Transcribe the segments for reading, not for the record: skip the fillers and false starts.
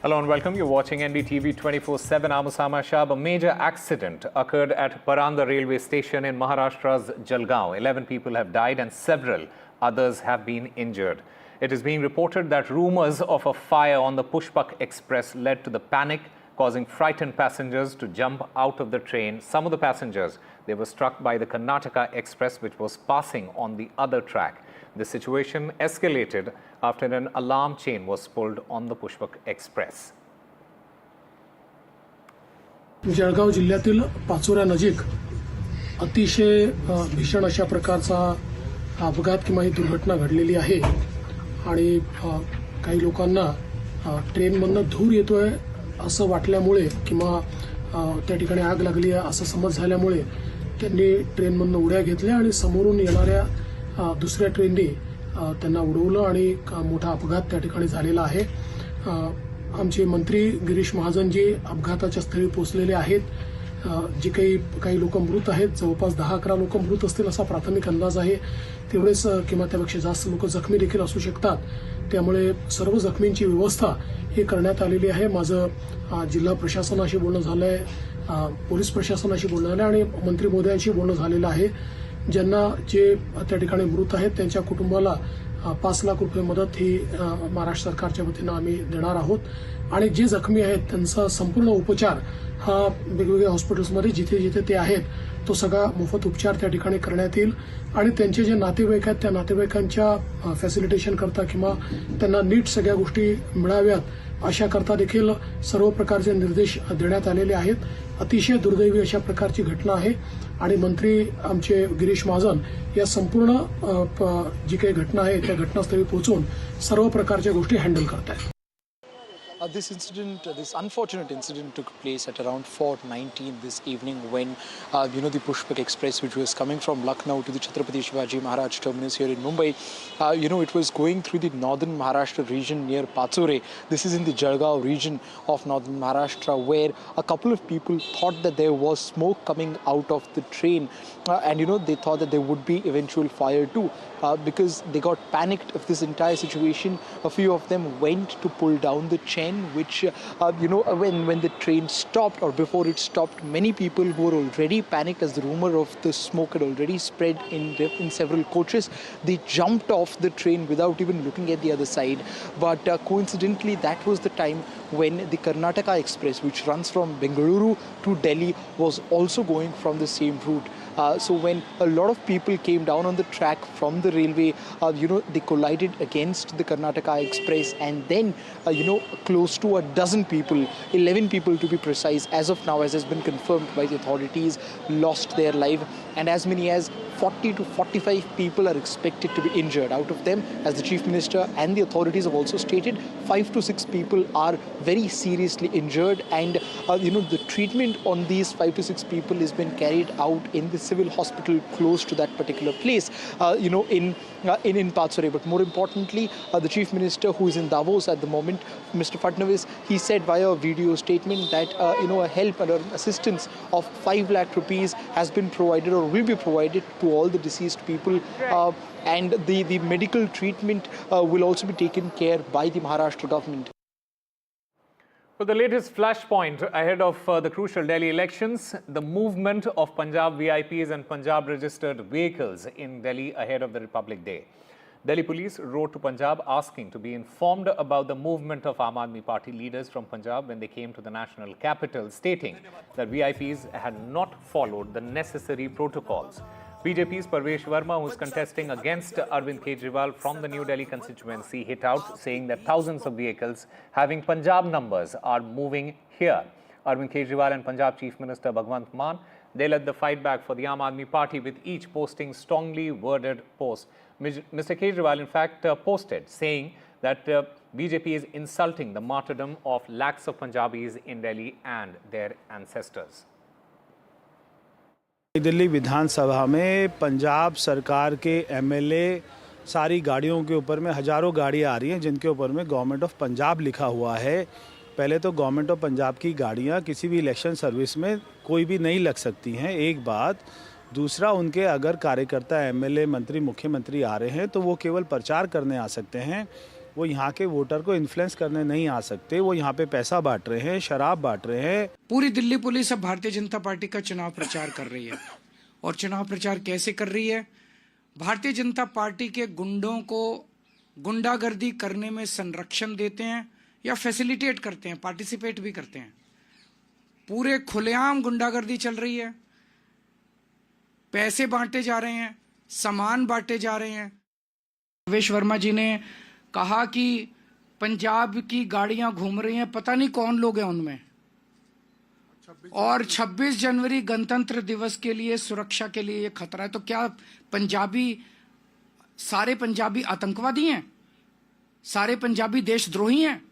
Hello and welcome. You're watching NDTV 24/7. I'm Osama Shab. A major accident occurred at Paranda railway station in Maharashtra's Jalgaon. 11 people have died and several others have been injured. It is being reported that rumors of a fire on the Pushpak Express led to the panic, causing frightened passengers to jump out of the train. Some of the passengers, they were struck by the Karnataka Express, which was passing on the other track. The situation escalated after an alarm chain was pulled on the Pushpak Express. Jalgaon जिल्ह्यातील पाचोरा नजीक अतिशय भीषण अशा प्रकारचा अपघात किंवा ही दुर्घटना घडलेली आहे आणि काही लोकांना ट्रेनमधून धूर येतोय असं वाटल्यामुळे किंवा त्या ठिकाणी आग लागली आहे असं समज झाल्यामुळे त्यांनी ट्रेनमधून उड्या घेतल्या आणि समोरून येणाऱ्या दुसऱ्या ट्रेनने त्यांना उडवलं आणि मोठा अपघात त्या ठिकाणी झालेला आहे. आमचे मंत्री गिरीश महाजनजी अपघाताच्या स्थळी पोहोचलेले आहेत. जे काही लोक मृत आहेत, जवळपास 10-11 लोक मृत असतील असा प्राथमिक अंदाज आहे. तेवढेच किंवा त्यापेक्षा जास्त लोक जखमी देखील असू शकतात. त्यामुळे सर्व जखमींची व्यवस्था ही करण्यात आलेली आहे. माझं जिल्हा प्रशासनाशी बोलणं झालंय, पोलीस प्रशासनाशी बोलणं झालं आणि मंत्री महोदयांशी बोलणं झालेलं आहे. ज्यांना जे त्या ठिकाणी मृत आहेत त्यांच्या कुटुंबाला 5 लाख रुपये मदत ही महाराष्ट्र सरकारच्या वतीनं आम्ही देणार आहोत आणि जे जखमी आहेत त्यांचा संपूर्ण उपचार हा वेगवेगळ्या हॉस्पिटल्समध्ये जिथे जिथे ते आहेत तो सगळा मोफत उपचार त्या ठिकाणी करण्यात येईल आणि त्यांचे जे नातेवाईक आहेत त्या नातेवाईकांच्या फॅसिलिटेशन करता किंवा त्यांना नीट सगळ्या गोष्टी मिळाव्यात अशा करता देखील सर्व प्रकारचे निर्देश देण्यात आलेले आहेत. अतिशय दुर्दैवी अशा प्रकारची घटना आहे आणि मंत्री आमचे गिरीश महाजन या संपूर्ण जी काही घटना आहे त्या घटनास्थळी पोहोचून सर्व प्रकारच्या गोष्टी हँडल करत आहेत. This unfortunate incident took place at around 4:19 this evening when, the Pushpak Express, which was coming from Lucknow to the Chhatrapati Shivaji Maharaj terminus here in Mumbai, it was going through the northern Maharashtra region near Pachora. This is in the Jalgaon region of northern Maharashtra, where a couple of people thought that there was smoke coming out of the train, and they thought that there would be eventual fire too. Because they got panicked of this entire situation, a few of them went to pull down the chain, which when the train stopped or before it stopped, many people who were already panicked as the rumor of the smoke had already spread in several coaches, they jumped off the train without even looking at the other side. But coincidentally, that was the time when the Karnataka Express, which runs from Bengaluru to Delhi, was also going from the same route. So when a lot of people came down on the track from the railway, they collided against the Karnataka Express, and then, close to a dozen people, 11 people to be precise, as of now, as has been confirmed by the authorities, lost their life, and as many as 40 to 45 people are expected to be injured. Out of them, as the Chief Minister and the authorities have also stated, 5 to 6 people are very seriously injured, and the treatment on these 5 to 6 people has been carried out in the civil hospital close to that particular place, in Pachora. But more importantly, the Chief Minister, who is in Davos at the moment, Mr. Fadnavis, he said via a video statement that a help and assistance of 5 lakh rupees has been provided or will be provided to all the deceased people, and the medical treatment will also be taken care by the Maharashtra government. For the latest flashpoint ahead of the crucial Delhi elections, the movement of Punjab VIPs and Punjab registered vehicles in Delhi ahead of the Republic Day. Delhi police wrote to Punjab asking to be informed about the movement of Aam Aadmi Party leaders from Punjab when they came to the national capital, stating that VIPs had not followed the necessary protocols. BJP's Parvesh Verma, who is contesting against Arvind Kejriwal from the New Delhi constituency, hit out, saying that thousands of vehicles having Punjab numbers are moving here. Arvind Kejriwal and Punjab Chief Minister Bhagwant Mann, they led the fight back for the Aam Aadmi Party, with each posting strongly worded posts. Mr. Kejriwal, in fact, posted saying that BJP is insulting the martyrdom of lakhs of Punjabis in Delhi and their ancestors. Delhi विधानसभा में पंजाब सरकार के MLA सारी गाड़ियों के ऊपर में हज़ारों गाड़ियाँ आ रही हैं जिनके ऊपर में गवर्नमेंट ऑफ पंजाब लिखा हुआ है. पहले तो गवर्नमेंट ऑफ पंजाब की गाड़ियाँ किसी भी इलेक्शन सर्विस में कोई भी नहीं लग सकती हैं, एक बात. दूसरा, उनके अगर कार्यकर्ता एमएलए मंत्री मुख्यमंत्री आ रहे हैं तो वो केवल प्रचार करने आ सकते हैं. वो यहाँ के वोटर को इन्फ्लुएंस करने नहीं आ सकते। वो यहाँ पे पैसा बांट रहे हैं, शराब बांट रहे हैं। पूरी दिल्ली पुलिस अब भारतीय जनता पार्टी का चुनाव प्रचार कर रही है। और चुनाव प्रचार कैसे कर रही है? भारतीय जनता पार्टी के गुंडों को गुंडागर्दी करने में संरक्षण देते हैं या फैसिलिटेट करते हैं, पार्टिसिपेट भी करते हैं। पूरे खुलेआम गुंडागर्दी चल रही है, पैसे बांटे जा रहे हैं, सामान बांटे जा रहे हैं। रमेश वर्मा जी ने कहा कि पंजाब की गाड़ियां घूम रही हैं, पता नहीं कौन लोग हैं उनमें, और 26 जनवरी गणतंत्र दिवस के लिए सुरक्षा के लिए ये खतरा है। तो क्या सारे पंजाबी आतंकवादी हैं? सारे पंजाबी देशद्रोही हैं?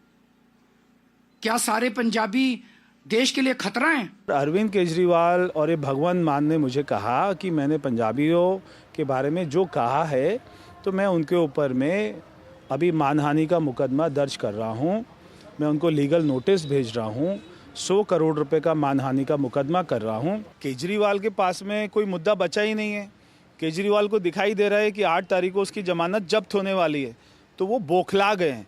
क्या सारे पंजाबी देश के लिए खतरा हैं? अरविंद केजरीवाल और ये भगवंत मान ने मुझे कहा कि मैंने पंजाबियों के बारे में जो कहा है तो मैं उनके ऊपर में अभी मानहानि का मुकदमा दर्ज कर रहा हूँ। मैं उनको लीगल नोटिस भेज रहा हूँ। 100 करोड़ रुपए का मानहानि का मुकदमा कर रहा हूँ। केजरीवाल के पास में कोई मुद्दा बचा ही नहीं है। केजरीवाल को दिखाई दे रहा है कि 8 तारीख को उसकी जमानत जब्त होने वाली है, तो वो बौखला गए हैं।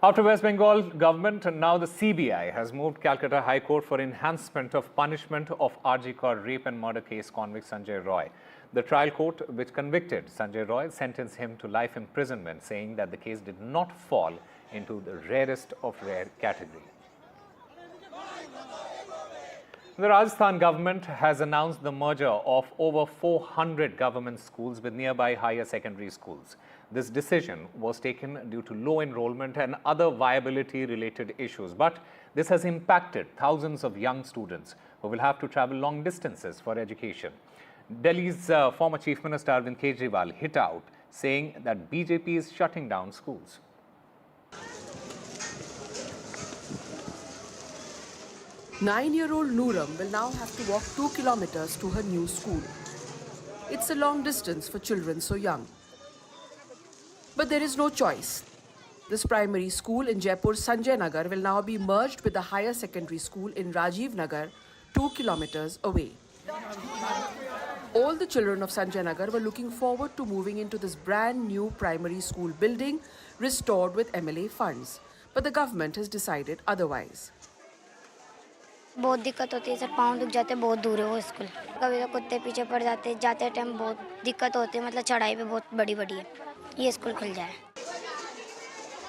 After West Bengal government, now the CBI has moved Calcutta High Court for enhancement of punishment of RG Kaur rape and murder case convict Sanjay Roy. The trial court, which convicted Sanjay Roy, sentenced him to life imprisonment, saying that the case did not fall into the rarest of rare category. The Rajasthan government has announced the merger of over 400 government schools with nearby higher secondary schools. This decision was taken due to low enrollment and other viability-related issues, but this has impacted thousands of young students who will have to travel long distances for education. Delhi's former Chief Minister Arvind Kejriwal hit out, saying that BJP is shutting down schools. Nine-year-old Nooram will now have to walk 2 kilometers to her new school. It's a long distance for children so young. But there is no choice. This primary school in Jaipur's Sanjay Nagar will now be merged with the higher secondary school in Rajiv Nagar, 2 kilometers away. All the children of Sanjay Nagar were looking forward to moving into this brand new primary school building restored with MLA funds. But the government has decided otherwise. बहुत दिक्कत होती है sir, पाँव दुख जाते, बहुत दूर है वो स्कूल। कभी तो कुत्ते पीछे पड़ जाते टाइम बहुत दिक्कत होती है, मतलब चढ़ाई पे बहुत बड़ी है। ये स्कूल खुल जाए।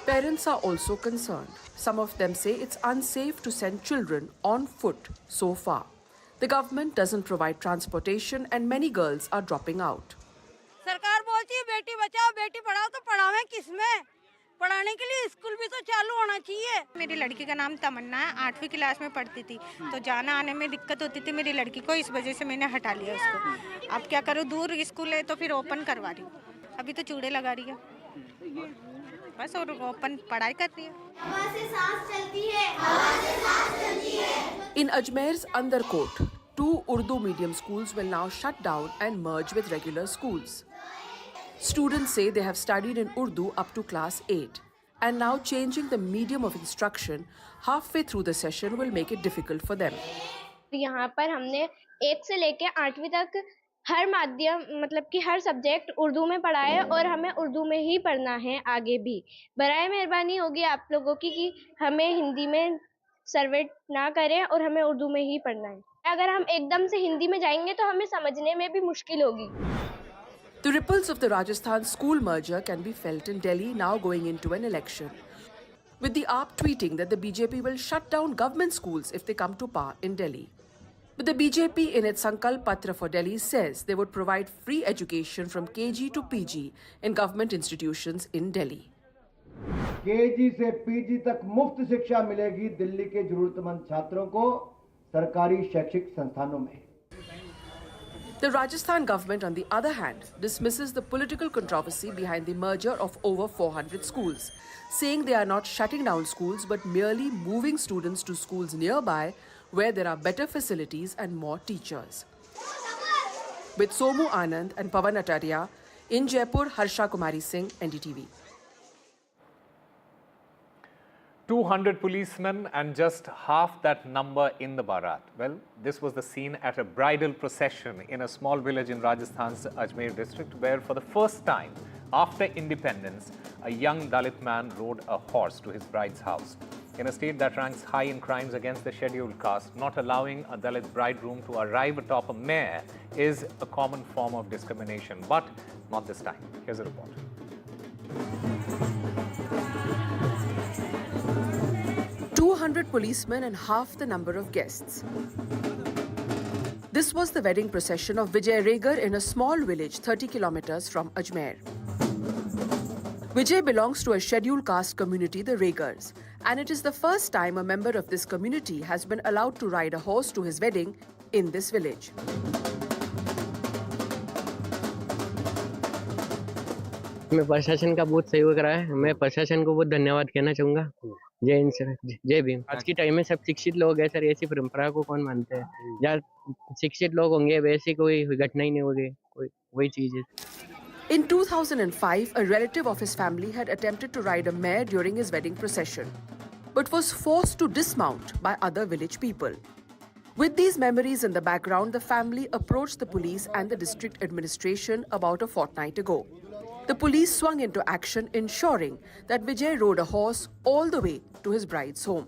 Parents are also concerned. Some of them say it's unsafe to send children on foot so far. The government doesn't provide transportation and many girls are dropping out. सरकार बोलती है बेटी बचाओ बेटी पढ़ाओ, तो पढ़ावें किसमें? पढ़ाने के लिए स्कूल भी तो चालू होना चाहिए। मेरी लड़की का नाम तमन्ना है, 8वीं क्लास में पढ़ती थी, तो जाना आने में दिक्कत होती थी मेरी लड़की को, इस वजह से मैंने हटा लिया उसको। अब क्या करूँ, दूर स्कूल है तो फिर ओपन करवा रही हूँ। अभी तो चूड़े लगा रही है बस, और ओपन पढ़ाई कर रही है। हवा से सांस चलती है, हवा से सांस चलती है। In Ajmer's Undercoat, 2 Urdu medium schools will now shut down and merge with regular schools. Students say they have studied in Urdu up to class 8, and now changing the medium of instruction halfway through the session will make it difficult for them. यहाँ पर हमने 1 से लेके 8वीं तक हर माध्यम मतलब कि हर सब्जेक्ट उर्दू में पढ़ा है और हमें उर्दू में ही पढ़ना है आगे भी। बराए मेहरबानी होगी आप लोगों की कि हमें हिंदी में सर्वे ना करें और हमें उर्दू में ही पढ़ना है। अगर हम एकदम से हिंदी में जाएंगे तो हमें समझने में भी मुश्किल होगी। The ripples of the Rajasthan school merger can be felt in Delhi now going into an election, with the AAP tweeting that the BJP will shut down government schools if they come to power in Delhi. But the BJP in its Sankalp Patra for Delhi says they would provide free education from KG to PG in government institutions in Delhi. KG से PG तक मुफ्त शिक्षा मिलेगी दिल्ली के जरूरतमंद छात्रों को सरकारी शैक्षिक संस्थानों में। The Rajasthan government, on the other hand, dismisses the political controversy behind the merger of over 400 schools, saying they are not shutting down schools but merely moving students to schools nearby where there are better facilities and more teachers. With Somu Anand and Pavan Ataria, in Jaipur, Harsha Kumari Singh, NDTV. 200 policemen and just half that number in the Barat. Well, this was the scene at a bridal procession in a small village in Rajasthan's Ajmer district, where for the first time after independence, a young Dalit man rode a horse to his bride's house. In a state that ranks high in crimes against the scheduled caste, not allowing a Dalit bridegroom to arrive atop a mare is a common form of discrimination, but not this time. Here's a report. "200 policemen and half the number of guests." This was the wedding procession of Vijay Regar in a small village 30 kilometers from Ajmer. Vijay belongs to a scheduled caste community, the Regars, and it is the first time a member of this community has been allowed to ride a horse to his wedding in this village. मैं प्रशासन का बहुत सहयोग रहा है। मैं प्रशासन को बहुत धन्यवाद कहना चाहूँगा। जय हिंद सर, जय भीम। आज की टाइम में सब शिक्षित लोग हैं सर, ऐसी परंपरा को कौन मानते हैं? जहाँ शिक्षित लोग होंगे वैसी कोई घटना ही नहीं होगी, वही चीज़ है। In 2005, a relative of his family had attempted to ride a mare during his wedding procession, but was forced to dismount by other village people. With these memories in the background, the family approached the police and the district administration about a fortnight ago. The police swung into action, ensuring that Vijay rode a horse all the way to his bride's home.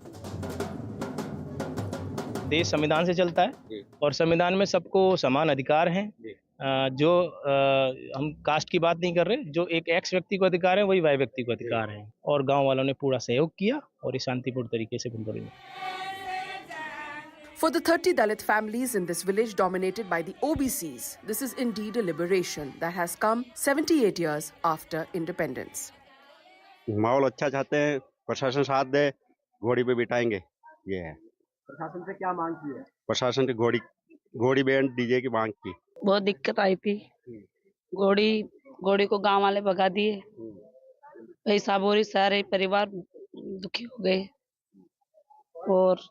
देश संविधान से चलता है और संविधान में सबको समान अधिकार हैं। जो हम कास्ट की बात नहीं कर रहे, जो एक एक्स व्यक्ति को अधिकार है वही वाई व्यक्ति को अधिकार है, और गांव वालों ने पूरा सहयोग किया और इस शांतिपूर्ण तरीके से बंद करेंगे। For the 30 Dalit families in this village dominated by the OBCs, this is indeed a liberation that has come 78 years after independence. माहौल अच्छा चाहते हैं, प्रशासन साथ दे, घोड़ी पे बिठाएंगे, ये है। प्रशासन से क्या मांग की है? प्रशासन की घोड़ी बैंड डीजे की मांग की। बहुत दिक्कत आई थी, घोड़ी को गांव वाले भगा दिए, पैसा बोरी सारे परिवार दुखी हो गए और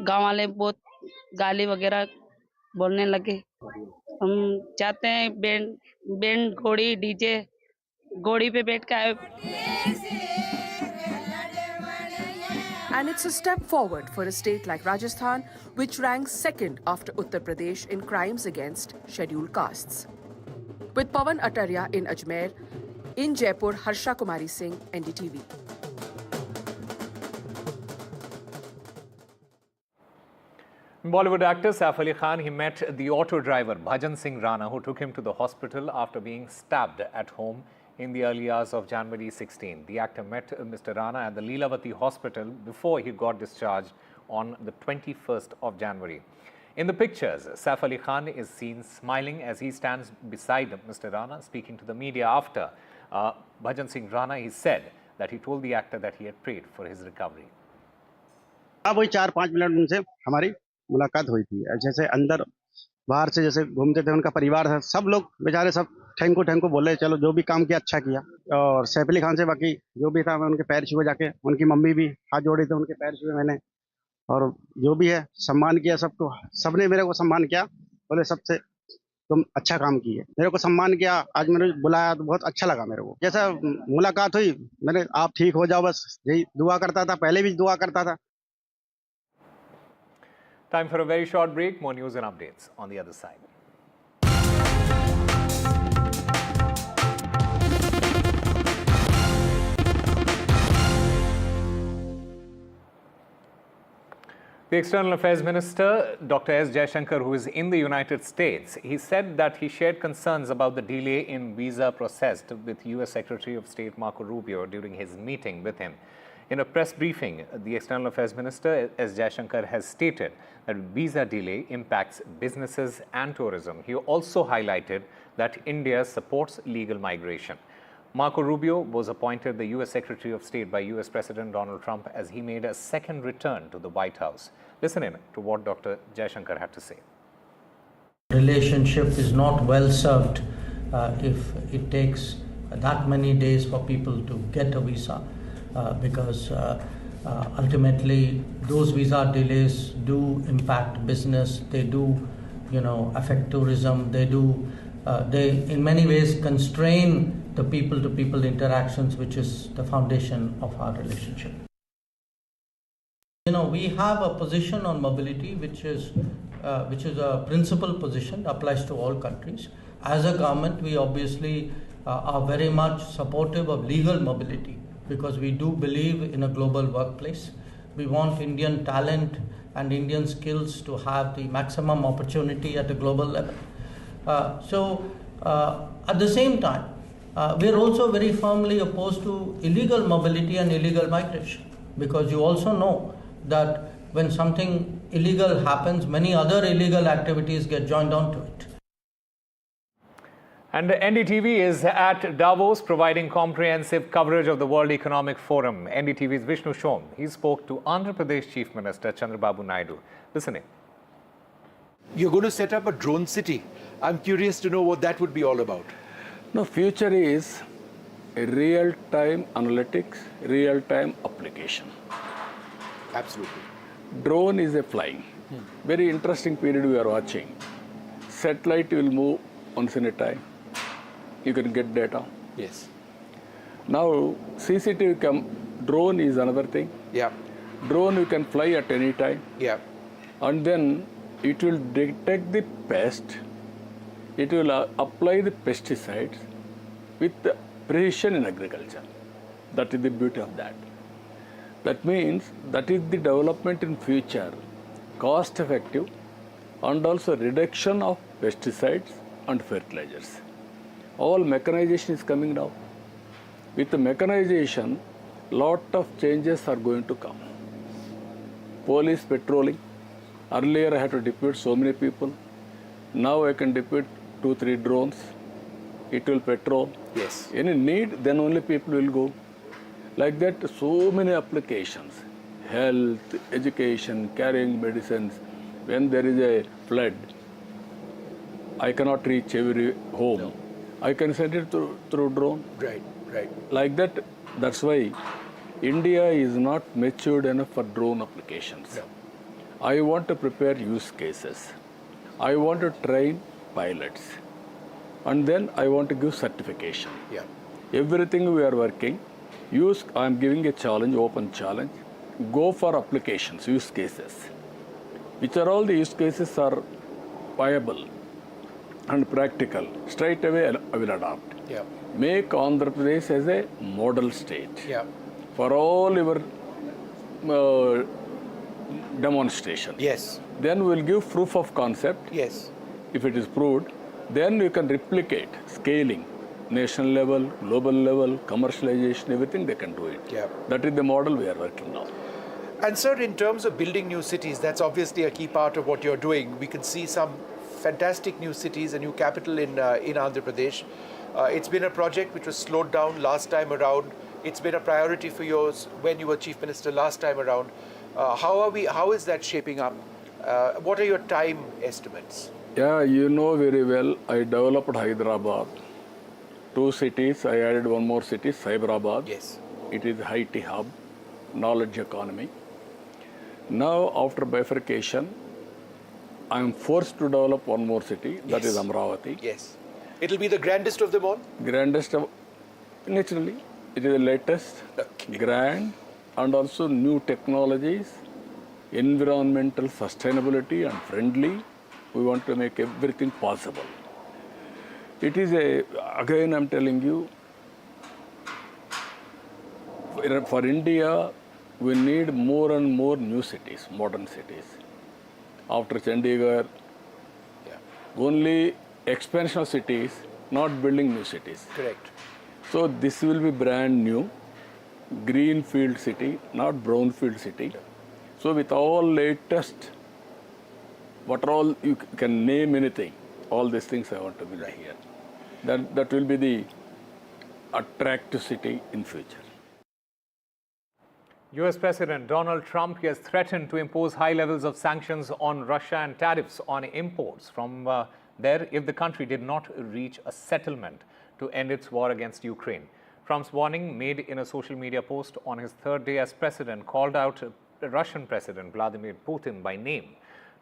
गांव वाले बहुत गाली वगैरह बोलने लगे। हम चाहते हैं बैंड घोड़ी डीजे घोड़ी पे बैठ के आए। And it's a step forward for a state like Rajasthan, which ranks second after Uttar Pradesh in crimes against scheduled castes. With Pawan Ataria in Ajmer, in Jaipur, Harsha Kumari Singh, NDTV. Bollywood actor Saf Ali Khan, he met the auto driver Bhajan Singh Rana, who took him to the hospital after being stabbed at home in the early hours of January 16. The actor met Mr. Rana at the Leelavati hospital before he got discharged on the 21st of January. In the pictures, Saf Ali Khan is seen smiling as he stands beside Mr. Rana, speaking to the media after Bhajan Singh Rana. He said that he told the actor that he had prayed for his recovery. अब वही 4-5 minute उनसे हमारी मुलाकात हुई थी। जैसे अंदर बाहर से जैसे घूमते थे, उनका परिवार था, सब लोग बेचारे सब थैंक यू बोले, चलो जो भी काम किया अच्छा किया। और सैफ अली खान से बाकी जो भी था मैं उनके पैर छुए जाके, उनकी मम्मी भी हाथ जोड़ी थे, उनके पैर छुए मैंने, और जो भी है सम्मान किया सबको। सबने मेरे को सम्मान किया, बोले सबसे तुम अच्छा काम किए, मेरे को सम्मान किया। आज मैंने बुलाया तो बहुत अच्छा लगा मेरे को। जैसा मुलाकात हुई मैंने आप ठीक हो जाओ बस यही दुआ करता था, पहले भी दुआ करता था। Time for a very short break. More news and updates on the other side. The External Affairs Minister, Dr. S. Jaishankar, who is in the United States, he said that he shared concerns about the delay in visa process with U.S. Secretary of State Marco Rubio during his meeting with him. In a press briefing, the External Affairs Minister, S. Jaishankar, has stated that visa delay impacts businesses and tourism. He also highlighted that India supports legal migration. Marco Rubio was appointed the U.S. Secretary of State by U.S. President Donald Trump as he made a second return to the White House. Listen in to what Dr. Jaishankar had to say. Relationship is not well served if it takes that many days for people to get a visa. Because ultimately those visa delays do impact business, they do, affect tourism, they in many ways constrain the people-to-people interactions, which is the foundation of our relationship. We have a position on mobility which is a principal position, applies to all countries. As a government, we obviously are very much supportive of legal mobility because we do believe in a global workplace. We want Indian talent and Indian skills to have the maximum opportunity at a global level. At the same time, we are also very firmly opposed to illegal mobility and illegal migration because you also know that when something illegal happens, many other illegal activities get joined onto it. And NDTV is at Davos providing comprehensive coverage of the World Economic Forum. NDTV's Vishnu Shom, he spoke to Andhra Pradesh Chief Minister Chandrababu Naidu. Listen in. You're going to set up a drone city. I'm curious to know what that would be all about. No, future is a real-time analytics, real-time application. Absolutely. Drone is a flying. Very interesting period we are watching. Satellite will move once in a time. You can get data. Yes. Now CCTV drone is another thing. Yeah. Drone you can fly at any time. Yeah. And then it will detect the pest. It will apply the pesticides with precision in agriculture. That is the beauty of that. That means that is the development in future, cost effective and also reduction of pesticides and fertilizers. All mechanization is coming now. With the mechanization, lot of changes are going to come. Police patrolling. Earlier I had to depute so many people. Now I can depute 2-3 drones. It will patrol. Yes. Any need, then only people will go. Like that, so many applications. Health, education, carrying medicines. When there is a flood, I cannot reach every home. No. I can send it through drone. Right, right. Like that, that's why India is not matured enough for drone applications. No. I want to prepare use cases. I want to train pilots. And then I want to give certification. Yeah. Everything we are working, I am giving a challenge, open challenge. Go for applications, use cases. Which are all the use cases are viable and practical. Straight away I will adopt. Yeah. Make Andhra Pradesh as a model state. Yeah. For all your demonstration. Yes. Then we will give proof of concept. Yes. If it is proved, then you can replicate scaling, national level, global level, commercialization, everything they can do it. Yeah. That is the model we are working now. And sir, in terms of building new cities, that's obviously a key part of what you're doing. We can see some fantastic new cities, a new capital in Andhra Pradesh. It's been a project which was slowed down last time around. It's been a priority for yours when you were Chief Minister last time around. How is that shaping up? What are your time estimates? Yeah, you know very well, I developed Hyderabad. 2 cities, I added one more city, Cyberabad. Yes. It is IT hub, knowledge economy. Now, after bifurcation, I am forced to develop one more city, that is Amravati. Yes. It'll be the grandest of them all? Grandest of, naturally, it is the latest, grand, and also new technologies, environmental sustainability and friendly. We want to make everything possible. It is again I'm telling you, for India, we need more and more new cities, modern cities. After Chandigarh, only expansion of cities, not building new cities. Correct. So this will be brand new, greenfield city, not brownfield city. So with all latest, what all you can name anything, all these things I want to build here. That will be the attractive city in future. US President Donald Trump has threatened to impose high levels of sanctions on Russia and tariffs on imports from there if the country did not reach a settlement to end its war against Ukraine. Trump's warning, made in a social media post on his 3rd day as president, called out Russian President Vladimir Putin by name.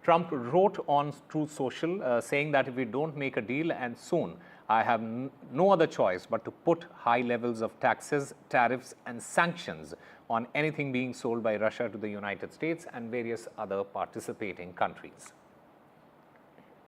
Trump wrote on Truth Social saying that if we don't make a deal and soon, I have no other choice but to put high levels of taxes, tariffs and sanctions on anything being sold by Russia to the United States and various other participating countries.